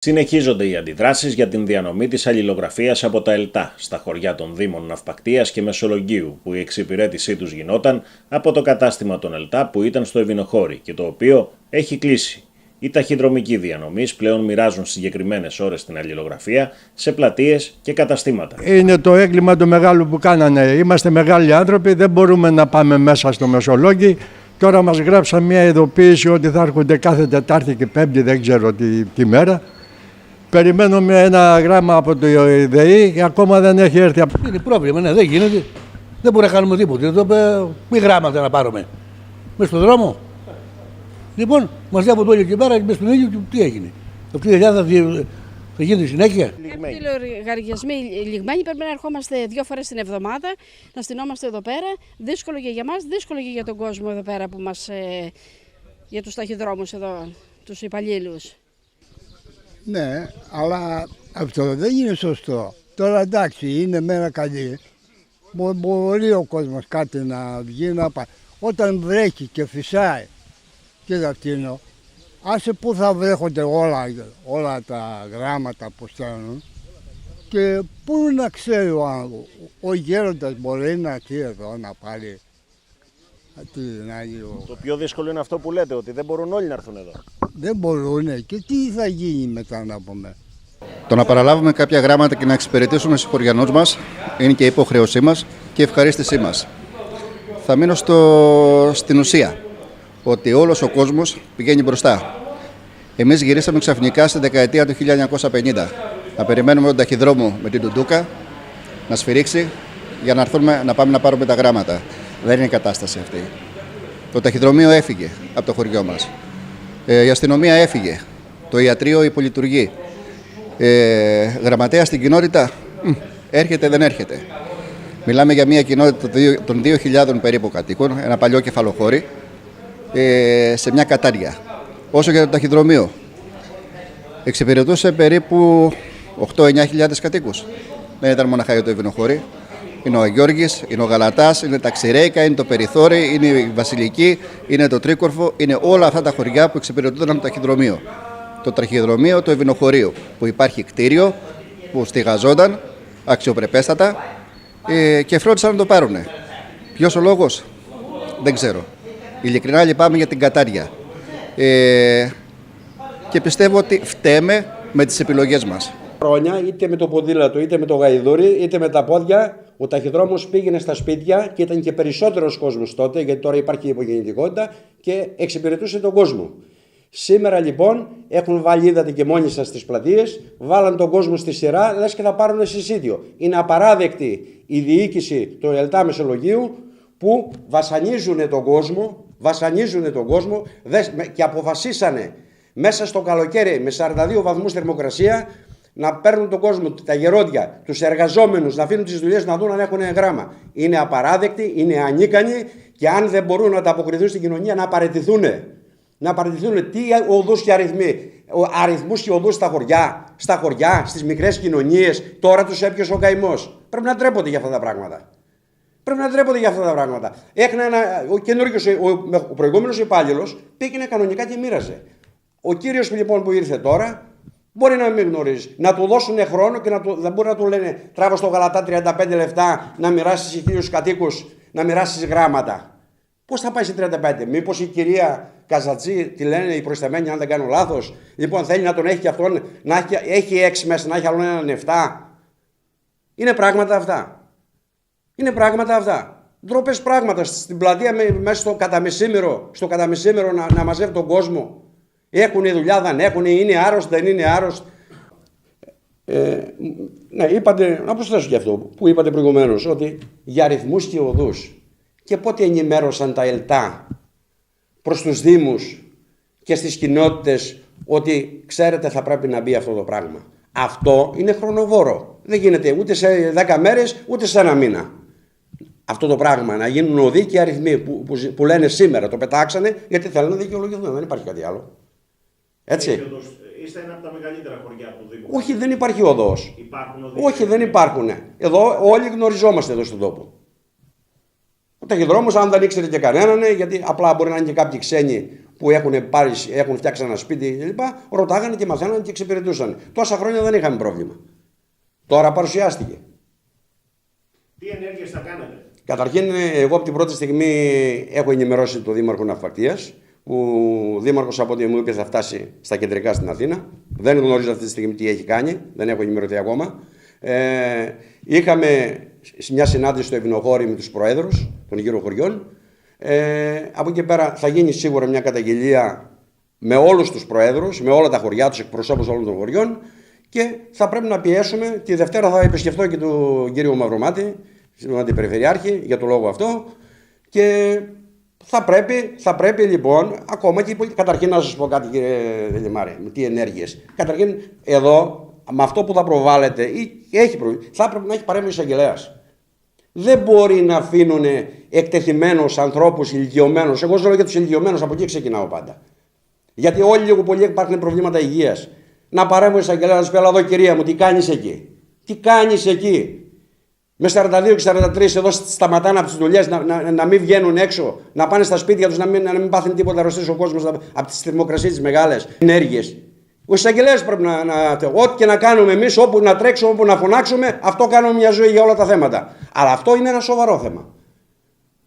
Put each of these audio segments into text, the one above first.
Συνεχίζονται οι αντιδράσεις για την διανομή της αλληλογραφίας από τα ΕΛΤΑ στα χωριά των Δήμων Ναυπακτίας και Μεσολογγίου, που η εξυπηρέτησή τους γινόταν από το κατάστημα των ΕΛΤΑ που ήταν στο Ευηνοχώρι και το οποίο έχει κλείσει. Οι ταχυδρομικοί διανομής πλέον μοιράζουν συγκεκριμένες ώρες την αλληλογραφία σε πλατείες και καταστήματα. Είναι το έγκλημα το μεγάλο που κάνανε. Είμαστε μεγάλοι άνθρωποι, δεν μπορούμε να πάμε μέσα στο Μεσολόγγι. Τώρα μας γράψαν μια ειδοποίηση ότι θα έρχονται κάθε Τετάρτη και Πέμπτη, δεν ξέρω τι μέρα. Περιμένουμε ένα γράμμα από το ΔΕΗ και ακόμα δεν έχει έρθει. Είναι πρόβλημα, ναι, δεν γίνεται. Δεν μπορούμε να κάνουμε τίποτα. Μη γράμματα να πάρουμε. Μέσα στον δρόμο. Λοιπόν, μας διάβονται όλη την μέρα και μέσα στον ίδιο τι έγινε. Αυτή η δουλειά θα γίνει συνέχεια. Κάποιοι λογαριασμοί λιγμένοι, πρέπει να ερχόμαστε 2 φορές την εβδομάδα, να στυνόμαστε εδώ πέρα. Δύσκολο και για μας, δύσκολο και για τον κόσμο εδώ πέρα που για τους ταχυδρόμους εδώ, τους υπαλλήλους. Ναι, αλλά αυτό δεν είναι σωστό. Τώρα εντάξει, είναι μέρα καλή. Μπορεί ο κόσμος κάτι να βγει να πάει. Όταν βρέχει και φυσάει και δακτύνω, άσε πού θα βρέχονται όλα τα γράμματα που στέλνουν και πού να ξέρει ο γέροντας μπορεί να έρθει εδώ να πάρει. Το πιο δύσκολο είναι αυτό που λέτε, ότι δεν μπορούν όλοι να έρθουν εδώ. Δεν μπορούν και τι θα γίνει μετά να πούμε. Το να παραλάβουμε κάποια γράμματα και να εξυπηρετήσουμε στους χωριανούς μας είναι και η υποχρέωσή μας και η ευχαρίστησή μας. Θα μείνω στην ουσία, ότι όλος ο κόσμος πηγαίνει μπροστά. Εμείς γυρίσαμε ξαφνικά στη δεκαετία του 1950. Να περιμένουμε τον ταχυδρόμο με την τουντούκα να σφυρίξει για να έρθουμε να πάμε να πάρουμε τα γράμματα. Δεν είναι η κατάσταση αυτή. Το ταχυδρομείο έφυγε από το χωριό μας. Η αστυνομία έφυγε. Το ιατρείο υπολειτουργεί. Γραμματέα στην κοινότητα έρχεται, δεν έρχεται. Μιλάμε για μια κοινότητα των 2.000 περίπου κατοίκων, ένα παλιό κεφαλοχώρι, σε μια κατάρια. Όσο για το ταχυδρομείο, εξυπηρετούσε περίπου 8-9 κατοίκους. Δεν ήταν μοναχά για το Ευηνοχώρι. Είναι ο Αγιώργης, είναι ο Γαλατάς, είναι τα Ξηρέικα, είναι το Περιθώρι, είναι η Βασιλική, είναι το Τρίκορφο, είναι όλα αυτά τα χωριά που εξυπηρετούνταν από το ταχυδρομείο. Το ταχυδρομείο του Ευηνοχωρίου, που υπάρχει κτίριο, που στηγαζόταν αξιοπρεπέστατα και φρόντισαν να το πάρουν. Ποιος ο λόγος, δεν ξέρω. Ειλικρινά λυπάμαι για την κατάρια. Και πιστεύω ότι φταίμε με τις επιλογές μας. Χρόνια, είτε με το ποδήλατο, είτε με το γαϊδούρι, είτε με τα πόδια, ο ταχυδρόμος πήγαινε στα σπίτια και ήταν και περισσότερος κόσμος τότε, γιατί τώρα υπάρχει η υπογεννητικότητα και εξυπηρετούσε τον κόσμο. Σήμερα λοιπόν έχουν βάλει, είδατε και μόνοι σας στις πλατείες, βάλαν τον κόσμο στη σειρά, λες και θα πάρουν συσίτιο. Είναι απαράδεκτη η διοίκηση του ΕΛΤΑ Μεσολογγίου που βασανίζουν τον κόσμο και αποφασίσανε μέσα στο καλοκαίρι με 42 βαθμούς θερμοκρασία να παίρνουν τον κόσμο, τα γερόντια, τους εργαζόμενους, να αφήνουν τις δουλειές να δουν αν έχουν γράμμα. Είναι απαράδεκτοι, είναι ανίκανοι και αν δεν μπορούν να τα αποκριθούν στην κοινωνία να παραιτηθούν. Να παραιτηθούν τι οδούς και αριθμούς και οδούς στα χωριά, στις μικρές κοινωνίες. Τώρα τους έπιασε ο καημός. Πρέπει να ντρέπονται για αυτά τα πράγματα. Έκανε ο προηγούμενος υπάλληλος πήγαινε κανονικά και μοίραζε. Ο κύριος λοιπόν που ήρθε τώρα μπορεί να μην γνωρίζει. Να του δώσουν χρόνο και δεν μπορεί να του λένε τράβα στο Γαλατά 35 λεπτά να μοιράσεις 1.000 κατοίκους, να μοιράσεις γράμματα. Πώς θα πάει σε 35, μήπως η κυρία Καζατζή, τη λένε οι προϊσταμένοι, αν δεν κάνω λάθος, λοιπόν θέλει να τον έχει και αυτόν, έχει 6 μέσα, να έχει άλλον έναν 7. Είναι πράγματα αυτά. Ντροπές πράγματα στην πλατεία μέσα στο καταμεσήμερο να μαζεύει τον κόσμο. Έχουν δουλειά, δεν έχουν, είναι άρρωστοι, δεν είναι άρρωστοι. Ναι, είπατε, να προσθέσω και αυτό που είπατε προηγουμένως, ότι για αριθμούς και οδούς. Και πότε ενημέρωσαν τα ΕΛΤΑ προς τους Δήμους και στις κοινότητες ότι ξέρετε θα πρέπει να μπει αυτό το πράγμα. Αυτό είναι χρονοβόρο. Δεν γίνεται ούτε σε 10 μέρες ούτε σε ένα μήνα. Αυτό το πράγμα να γίνουν οδοί και αριθμοί που λένε σήμερα το πετάξανε γιατί θέλουν να δικαιολογηθούν. Δεν υπάρχει κάτι άλλο. Έτσι. Είστε ένα από τα μεγαλύτερα χωριά του Δήμου. Όχι, δεν υπάρχει οδός. Υπάρχουν οδοί. Όχι, δεν υπάρχουν. Εδώ όλοι γνωριζόμαστε εδώ στον τόπο. Ο ταχυδρόμος, αν δεν ήξερε και κανέναν, γιατί απλά μπορεί να είναι και κάποιοι ξένοι που έχουν φτιάξει ένα σπίτι κλπ. Ρωτάγανε και μαθαίνανε και εξυπηρετούσαν. Τόσα χρόνια δεν είχαμε πρόβλημα. Τώρα παρουσιάστηκε. Τι ενέργειες θα κάνετε? Καταρχήν, εγώ από την πρώτη στιγμή έχω ενημερώσει τον Δήμαρχο Ναυπακτείας, που ο Δήμαρχος από ό,τι μου είπε θα φτάσει στα κεντρικά στην Αθήνα. Δεν γνωρίζω αυτή τη στιγμή τι έχει κάνει, δεν έχω ενημερωθεί ακόμα. Είχαμε μια συνάντηση στο Ευνοχώρι με τους προέδρους των γύρω χωριών. Από εκεί πέρα θα γίνει σίγουρα μια καταγγελία με όλους τους προέδρους, με όλα τα χωριά, τους εκπροσώπους όλων των χωριών, και θα πρέπει να πιέσουμε. Τη Δευτέρα θα επισκεφτώ και τον κύριο Μαυρομάτη, τον Αντιπεριφερειάρχη, για το λόγο αυτό, και θα πρέπει λοιπόν ακόμα και καταρχήν να σας πω κάτι, κύριε Δελιμάρη, με τι ενέργειες. Καταρχήν εδώ, με αυτό που θα προβάλλεται, θα έπρεπε να έχει παρέμβει ο εισαγγελέας. Δεν μπορεί να αφήνουν εκτεθειμένους ανθρώπους ηλικιωμένους. Εγώ λέω για τους ηλικιωμένους, από εκεί ξεκινάω πάντα. Γιατί όλοι λίγο πολύ υπάρχουν προβλήματα υγείας. Να παρέμβει ο εισαγγελέας, να σου πει: εδώ κυρία μου, τι κάνεις εκεί? Τι κάνεις εκεί? Με 42 και 43 εδώ σταματάνε από τις δουλειές, να μην βγαίνουν έξω, να πάνε στα σπίτια τους, να μην πάθουν τίποτα, αρρωστήσει ο κόσμος από τις θερμοκρασίες τις μεγάλες ενέργειες. Ο εισαγγελέας πρέπει ό,τι και να κάνουμε εμείς, όπου να τρέξουμε, όπου να φωνάξουμε, αυτό κάνουμε μια ζωή για όλα τα θέματα. Αλλά αυτό είναι ένα σοβαρό θέμα.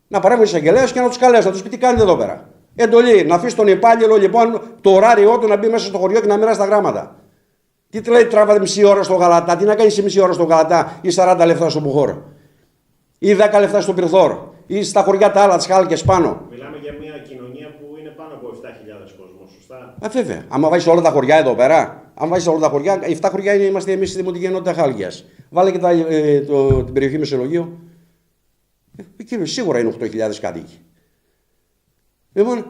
Να παρέμβει ο εισαγγελέας και να τους καλέσει, να τους πει: τι κάνετε εδώ πέρα? Εντολή, να αφήσει τον υπάλληλο λοιπόν το ωράριό του να μπει μέσα στο χωριό και να μοιράσει τα γράμματα. Τι λέει, τράβατε μισή ώρα στο Γαλατά, τι να κάνει μισή ώρα στο Γαλατά, ή 40 λεπτά στο Μπουχόρ, ή 10 λεπτά στο Πυρθόρ, ή στα χωριά τα άλλα, τις Χάλκες πάνω. Μιλάμε για μια κοινωνία που είναι πάνω από 7.000 κόσμος, σωστά? Βέβαια. Άμα βάζεις όλα τα χωριά εδώ πέρα, άμα βάζεις όλα τα χωριά, 7 χωριά είμαστε εμείς στη Δημοτική Ενότητα Χάλκιας. Βάλε και την περιοχή Μεσολογίου. Εκεί σίγουρα είναι 8.000 κάτοικοι. Λοιπόν,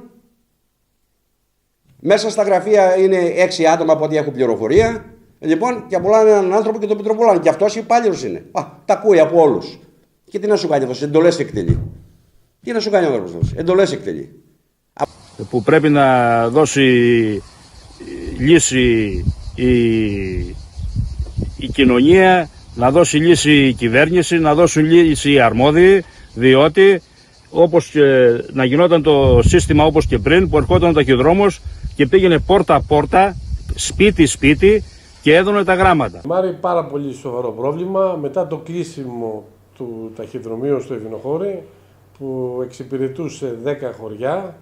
μέσα στα γραφεία είναι 6 άτομα από ό,τι έχω πληροφορία. Λοιπόν, και απολάνε έναν άνθρωπο και τον πιτροπολάνε. Και αυτός υπάλληλος είναι. Τα ακούει από όλους. Και τι να σου κάνει αυτός? Εντολές εκτελεί. Τι να σου κάνει ο άνθρωπος αυτός? Εντολές εκτελεί. Που πρέπει να δώσει λύση η κοινωνία, να δώσει λύση η κυβέρνηση, να δώσουν λύση οι αρμόδιοι, διότι όπως και να γινόταν το σύστημα όπως και πριν, που ερχόταν ο ταχυδρόμος και πήγαινε πόρτα-πόρτα, σπίτι-σπίτι και έδωνε τα γράμματα. Μάρει πάρα πολύ σοβαρό πρόβλημα μετά το κλείσιμο του ταχυδρομείου στο Ευνοχώρι, που εξυπηρετούσε 10 χωριά,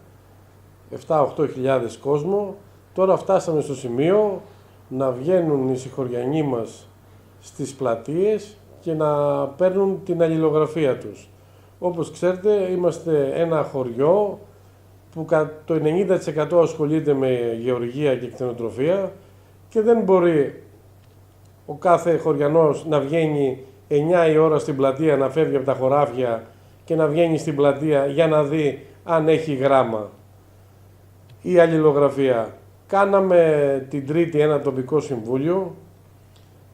7-8 χιλιάδες κόσμο. Τώρα φτάσαμε στο σημείο να βγαίνουν οι συγχωριανοί μας στις πλατείες και να παίρνουν την αλληλογραφία τους. Όπως ξέρετε, είμαστε ένα χωριό που το 90% ασχολείται με γεωργία και κτηνοτροφία και δεν μπορεί ο κάθε χωριανός να βγαίνει 9 η ώρα στην πλατεία, να φεύγει από τα χωράφια και να βγαίνει στην πλατεία για να δει αν έχει γράμμα ή αλληλογραφία. Κάναμε την Τρίτη ένα τοπικό συμβούλιο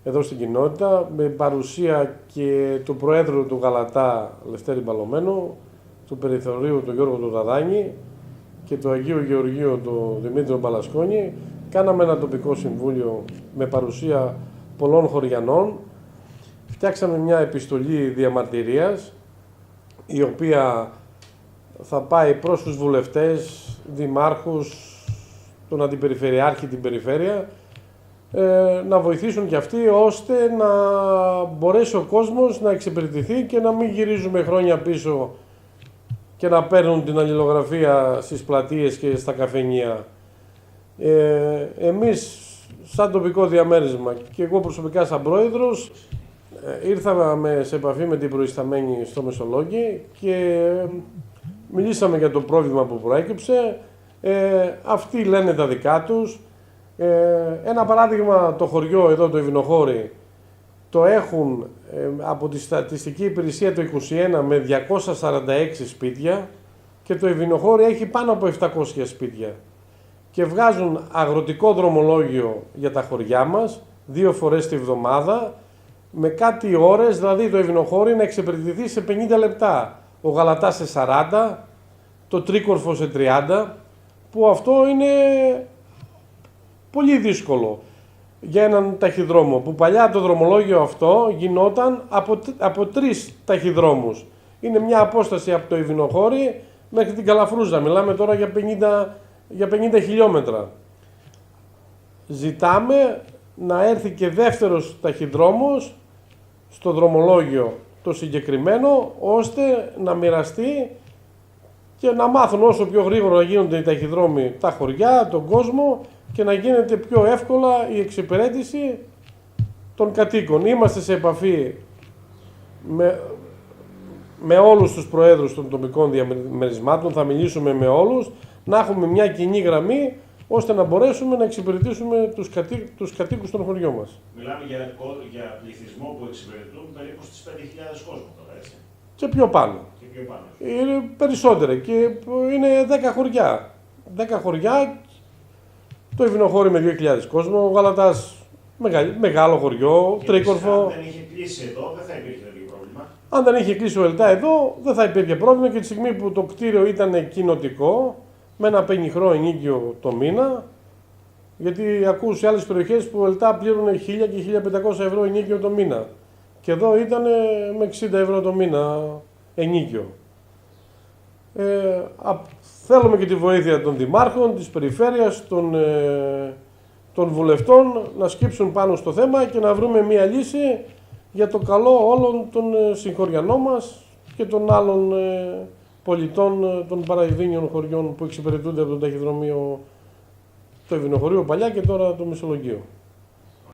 εδώ στην κοινότητα, με παρουσία και του Προέδρου του Γαλατά Λευτέρη Μπαλωμένου, του Περιθωρίου του Γιώργου του Δαδάνη και του Αγίου Γεωργίου του Δημήτρου Μπαλασκόνη. Κάναμε ένα τοπικό συμβούλιο με παρουσία πολλών χωριανών. Φτιάξαμε μια επιστολή διαμαρτυρίας, η οποία θα πάει προς τους βουλευτές, δημάρχους, τον Αντιπεριφερειάρχη, την Περιφέρεια, να βοηθήσουν και αυτοί, ώστε να μπορέσει ο κόσμος να εξυπηρετηθεί και να μην γυρίζουμε χρόνια πίσω και να παίρνουν την αλληλογραφία στις πλατείες και στα καφενεία. Εμείς, σαν τοπικό διαμέρισμα και εγώ προσωπικά σαν πρόεδρος, ήρθαμε σε επαφή με την προϊσταμένη στο Μεσολόγγι και μιλήσαμε για το πρόβλημα που προέκυψε. Αυτοί λένε τα δικά τους. Ένα παράδειγμα, το χωριό εδώ, το Ευνοχώρι, το έχουν από τη Στατιστική Υπηρεσία το 21 με 246 σπίτια και το Ευνοχώρι έχει πάνω από 700 σπίτια. Και βγάζουν αγροτικό δρομολόγιο για τα χωριά μας 2 φορές τη βδομάδα, με κάτι ώρες, δηλαδή το Ευνοχώρι να εξυπηρετηθεί σε 50 λεπτά, ο Γαλατάς σε 40, το Τρίκορφο σε 30, που αυτό είναι πολύ δύσκολο για έναν ταχυδρόμο, που παλιά το δρομολόγιο αυτό γινόταν από 3 ταχυδρόμους. Είναι μια απόσταση από το Ευνοχώρι μέχρι την Καλαφρούζα, μιλάμε τώρα για για 50 χιλιόμετρα. Ζητάμε να έρθει και δεύτερος ταχυδρόμος στο δρομολόγιο το συγκεκριμένο, ώστε να μοιραστεί και να μάθουν όσο πιο γρήγορα να γίνονται οι ταχυδρόμοι τα χωριά, τον κόσμο και να γίνεται πιο εύκολα η εξυπηρέτηση των κατοίκων. Είμαστε σε επαφή με όλους τους προέδρους των τοπικών διαμερισμάτων, θα μιλήσουμε με όλους, να έχουμε μια κοινή γραμμή, ώστε να μπορέσουμε να εξυπηρετήσουμε τους κατοίκους των χωριών μας. Μιλάμε για πληθυσμό που εξυπηρετούν περίπου στις 5.000 κόσμο τώρα, έτσι. Και πιο πάνω. Είναι περισσότερα και είναι 10 χωριά. 10 χωριά, το Ευηνοχώρι με 2.000 κόσμο, ο Γαλατάς μεγάλο χωριό, τρίκορφο. Αν δεν είχε κλείσει εδώ, δεν θα υπήρχε τέτοιο πρόβλημα. Αν δεν είχε κλείσει ο ΕΛΤΑ εδώ, δεν θα υπήρχε πρόβλημα και τη στιγμή που το κτίριο ήταν κοινοτικό, με ένα πενιχρό ενοίκιο το μήνα, γιατί ακούω σε άλλες περιοχές που ο ΕΛΤΑ πλήρωνε 1.000 και 1.500 ευρώ ενοίκιο το μήνα. Και εδώ ήταν με 60 ευρώ το μήνα ενοίκιο. Θέλουμε και τη βοήθεια των δημάρχων, της περιφέρειας, των βουλευτών να σκύψουν πάνω στο θέμα και να βρούμε μια λύση για το καλό όλων των συγχωριανών μας και των άλλων πολιτών των παραδείγνιων χωριών που εξυπηρετούνται από το ταχυδρομείο, το Ευηνοχωρίο παλιά και τώρα το Μεσολογγείο.